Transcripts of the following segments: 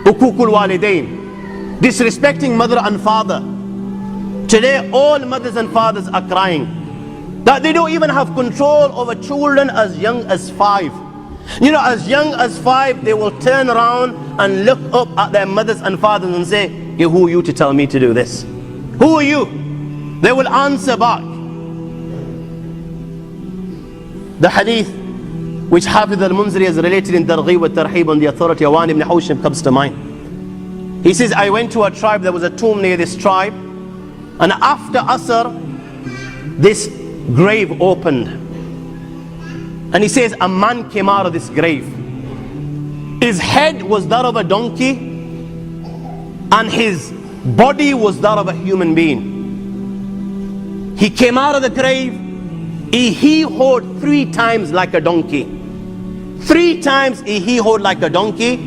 Ukukul walidain, disrespecting mother and father. Today all mothers and fathers are crying that they don't even have control over children as young as 5. You know, as young as 5, they will turn around and look up at their mothers and fathers and say, "Hey, who are you to tell me to do this? Who are you?" They will answer back. The hadith which Hafiz al-Munziri has related in Targhib wa Tarhib on the authority of Awan ibn Hawsham comes to mind. He says, I went to a tribe, there was a tomb near this tribe, and after Asr, this grave opened. And he says, a man came out of this grave. His head was that of a donkey, and his body was that of a human being. He came out of the grave, he hee-hawed 3 times like a donkey. 3 times he hee-hawed like a donkey,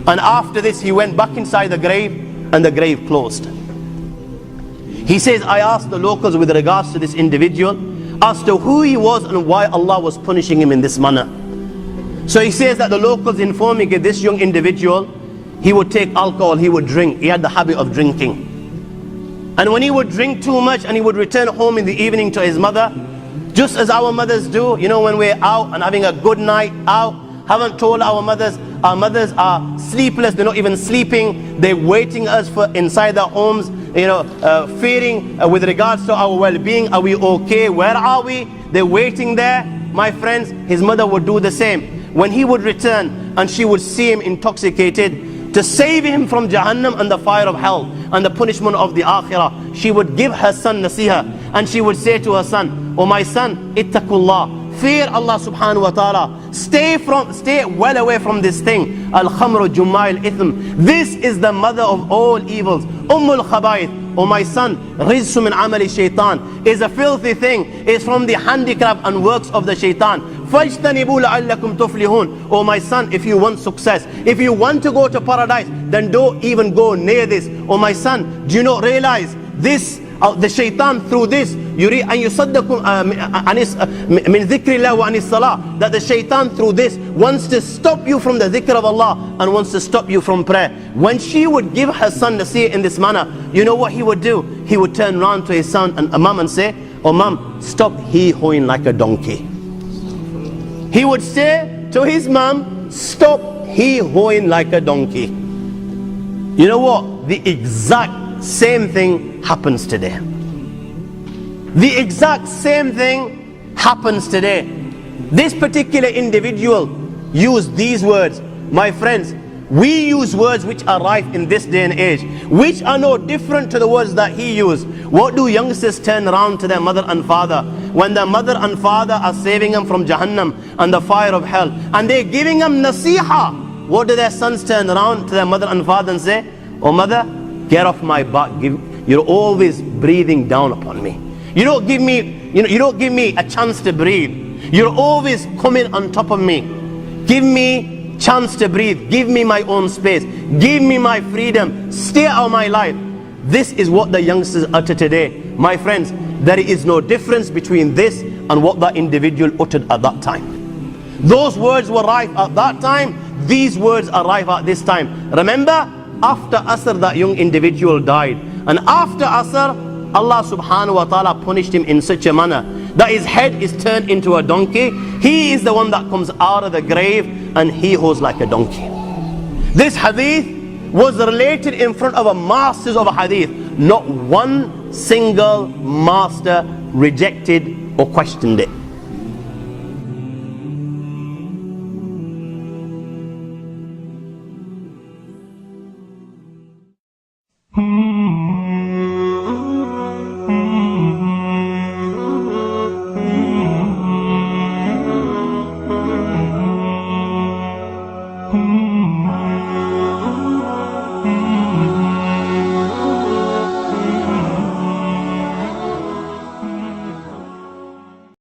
and after this he went back inside the grave, and the grave closed. He says, I asked the locals with regards to this individual as to who he was and why Allah was punishing him in this manner. So he says that the locals informed me that this young individual, he would take alcohol, he would drink, he had the habit of drinking. And when he would drink too much and he would return home in the evening to his mother, just as our mothers do, you know, when we're out and having a good night out, haven't told our mothers are sleepless, they're not even sleeping, they're waiting us for inside their homes, you know, fearing with regards to our well-being. Are we okay? Where are we? They're waiting there. My friends, his mother would do the same. When he would return and she would see him intoxicated, to save him from Jahannam and the fire of hell and the punishment of the Akhirah, she would give her son nasiha, and she would say to her son, "Oh my son, ittaqullah, fear Allah subhanahu wa ta'ala, stay well away from this thing, al-khamru jumma al-ithm, this is the mother of all evils, ummul khabaith. Oh my son, rizsu min amali shaitan, is a filthy thing, is from the handicraft and works of the shaitan. Fajtanibu la'allakum tuflihun. Oh my son, if you want success, if you want to go to paradise, then don't even go near this. Oh my son, do you not realize this, the shaitan through this, يريد أن يصدكم من ذكر الله وعن الصلاة, that the shaitan through this wants to stop you from the dhikr of Allah and wants to stop you from prayer." When she would give her son nasiha in this manner, you know what he would do? He would turn around to his son and mom and say, "Oh mom, stop hee-hawing like a donkey." He would say to his mom, "Stop hee-hawing like a donkey." You know what? The exact same thing happens today. The exact same thing happens today. This particular individual used these words. My friends, we use words which are rife in this day and age, which are no different to the words that he used. What do youngsters turn around to their mother and father when their mother and father are saving them from Jahannam and the fire of hell, and they're giving them nasiha? What do their sons turn around to their mother and father and say? "Oh mother, get off my back, you're always breathing down upon me. You don't give me a chance to breathe. You're always coming on top of me. Give me chance to breathe. Give me my own space. Give me my freedom. Stay out of my life." This is what the youngsters utter today. My friends, there is no difference between this and what that individual uttered at that time. Those words were rife at that time. These words are rife at this time. Remember, after Asr, that young individual died. And after Asr, Allah subhanahu wa ta'ala punished him in such a manner that his head is turned into a donkey. He is the one that comes out of the grave and he hoes like a donkey. This hadith was related in front of a masters of a hadith. Not one single master rejected or questioned it.